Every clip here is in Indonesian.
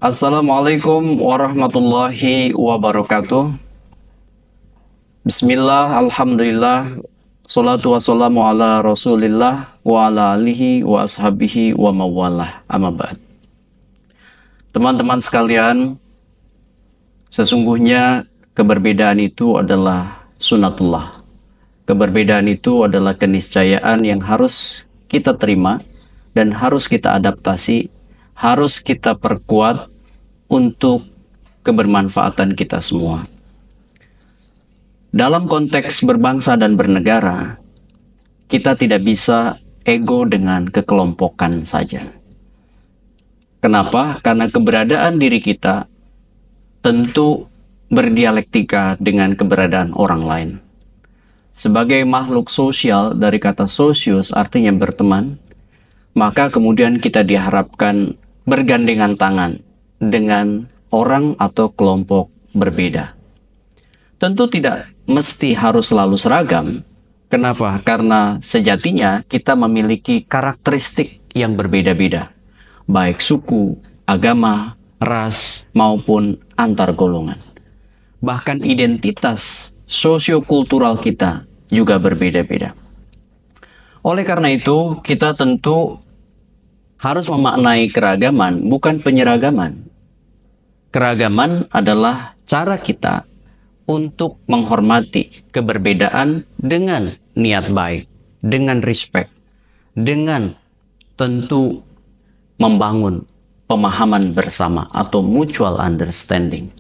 Assalamualaikum warahmatullahi wabarakatuh. Bismillah, alhamdulillah, salatu wassalamu ala rasulillah wa ala alihi wa ashabihi wa mawalah, amma ba'd. Teman-teman sekalian, sesungguhnya keberbedaan itu adalah sunatullah. Keberbedaan itu adalah keniscayaan yang harus kita terima dan harus kita adaptasi, harus kita perkuat untuk kebermanfaatan kita semua. Dalam konteks berbangsa dan bernegara, kita tidak bisa ego dengan kekelompokan saja. Kenapa? Karena keberadaan diri kita tentu berdialektika dengan keberadaan orang lain. Sebagai makhluk sosial, dari kata sosius artinya berteman, maka kemudian kita diharapkan bergandengan tangan dengan orang atau kelompok berbeda. Tentu tidak mesti harus selalu seragam. Kenapa? Karena sejatinya kita memiliki karakteristik yang berbeda-beda, baik suku, agama, ras, maupun antar golongan. Bahkan identitas sosiokultural kita juga berbeda-beda. Oleh karena itu, kita tentu harus memaknai keragaman, bukan penyeragaman. Keragaman adalah cara kita untuk menghormati keberbedaan dengan niat baik, dengan respect, dengan tentu membangun pemahaman bersama atau mutual understanding.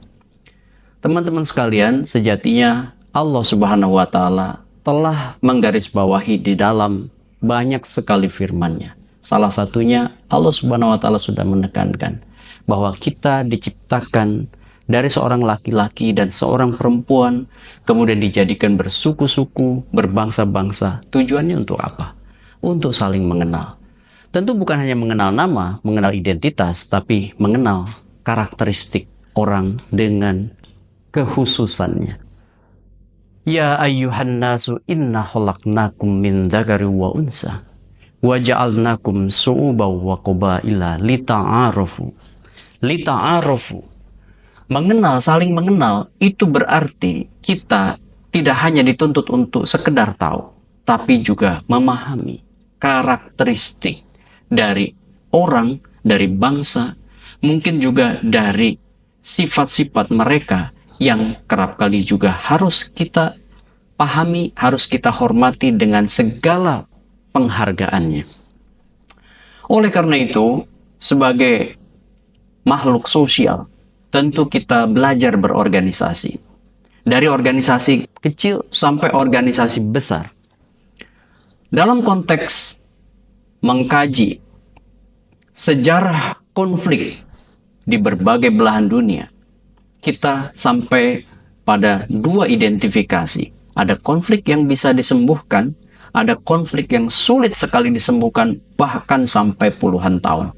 Teman-teman sekalian, sejatinya Allah Subhanahu wa Ta'ala telah menggarisbawahi di dalam banyak sekali firman-Nya. Salah satunya Allah Subhanahu wa Ta'ala sudah menekankan bahwa kita diciptakan dari seorang laki-laki dan seorang perempuan, kemudian dijadikan bersuku-suku, berbangsa-bangsa. Tujuannya untuk apa? Untuk saling mengenal. Tentu bukan hanya mengenal nama, mengenal identitas, tapi mengenal karakteristik orang dengan kekhususannya. Ya ayyuhan nasu inna khalaqnakum min dzakari wa unsa wa ja'alnakum syu'uban wa qabaila lita'arafu. Lita'arafu. Mengenal, saling mengenal, itu berarti kita tidak hanya dituntut untuk sekedar tahu, tapi juga memahami karakteristik dari orang, dari bangsa, mungkin juga dari sifat-sifat mereka yang kerap kali juga harus kita pahami, harus kita hormati dengan segala penghargaannya. Oleh karena itu, sebagai makhluk sosial, tentu kita belajar berorganisasi. Dari organisasi kecil sampai organisasi besar. Dalam konteks mengkaji sejarah konflik di berbagai belahan dunia, kita sampai pada dua identifikasi. Ada konflik yang bisa disembuhkan, ada konflik yang sulit sekali disembuhkan, bahkan sampai puluhan tahun.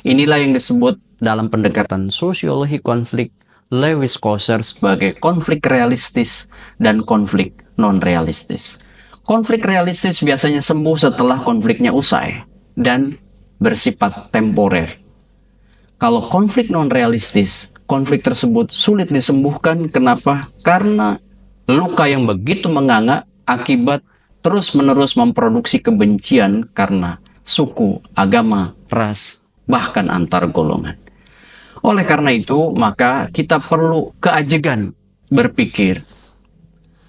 Inilah yang disebut dalam pendekatan sosiologi konflik Lewis Coser sebagai konflik realistis dan konflik non-realistis. Konflik realistis biasanya sembuh setelah konfliknya usai dan bersifat temporer. Kalau konflik non-realistis, konflik tersebut sulit disembuhkan. Kenapa? Karena luka yang begitu menganga akibat terus-menerus memproduksi kebencian karena suku, agama, ras, bahkan antar golongan. Oleh karena itu, maka kita perlu keajegan berpikir.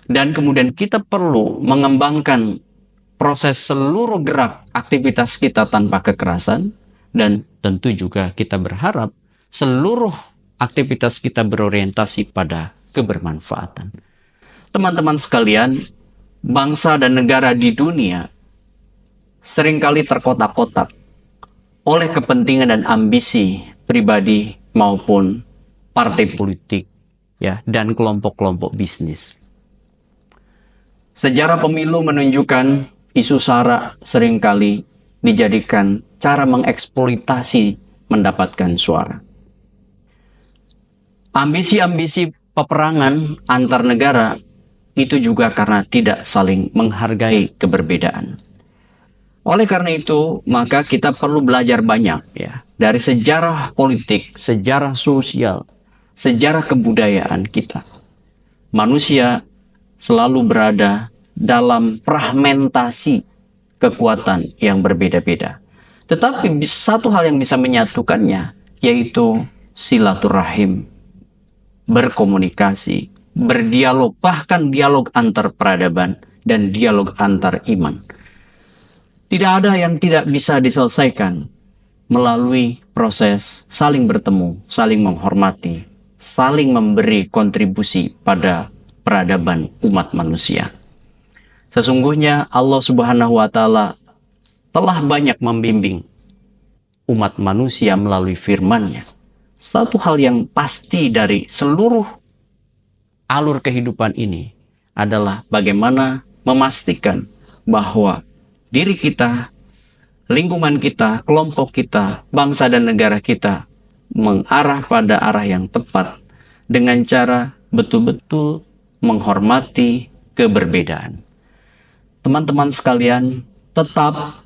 Dan kemudian kita perlu mengembangkan proses seluruh gerak aktivitas kita tanpa kekerasan. Dan tentu juga kita berharap seluruh aktivitas kita berorientasi pada kebermanfaatan. Teman-teman sekalian, bangsa dan negara di dunia seringkali terkotak-kotak oleh kepentingan dan ambisi pribadi maupun partai politik, ya, dan kelompok-kelompok bisnis. Sejarah pemilu menunjukkan isu SARA seringkali dijadikan cara mengeksploitasi mendapatkan suara. Ambisi-ambisi peperangan antar negara itu juga karena tidak saling menghargai keberbedaan. Oleh karena itu, maka kita perlu belajar banyak, ya. dari sejarah politik, sejarah sosial, sejarah kebudayaan kita. Manusia selalu berada dalam fragmentasi kekuatan yang berbeda-beda. Tetapi satu hal yang bisa menyatukannya, yaitu silaturahim, berkomunikasi, berdialog, bahkan dialog antar peradaban dan dialog antar iman. Tidak ada yang tidak bisa diselesaikan melalui proses saling bertemu, saling menghormati, saling memberi kontribusi pada peradaban umat manusia. Sesungguhnya Allah Subhanahu wa Ta'ala telah banyak membimbing umat manusia melalui firman-Nya. Satu hal yang pasti dari seluruh alur kehidupan ini adalah bagaimana memastikan bahwa diri kita, lingkungan kita, kelompok kita, bangsa dan negara kita mengarah pada arah yang tepat dengan cara betul-betul menghormati keberbedaan. Teman-teman sekalian, tetap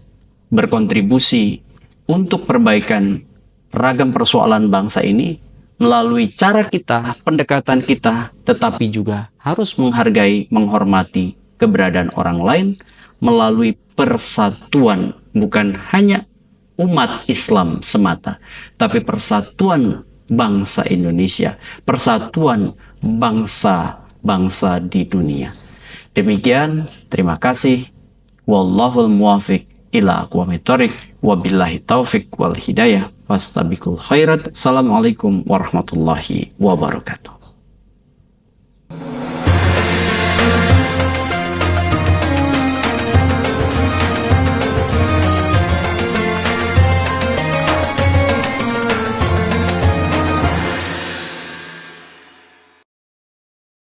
berkontribusi untuk perbaikan ragam persoalan bangsa ini melalui cara kita, pendekatan kita, tetapi juga harus menghargai, menghormati keberadaan orang lain melalui persatuan, bukan hanya umat Islam semata, tapi persatuan bangsa Indonesia, persatuan bangsa-bangsa di dunia. Demikian, terima kasih. Wallahul muwafiq ila aqwamit thoriq, wabillahi taufiq wal hidayah, fastabiqul khairat. Assalamualaikum warahmatullahi wabarakatuh.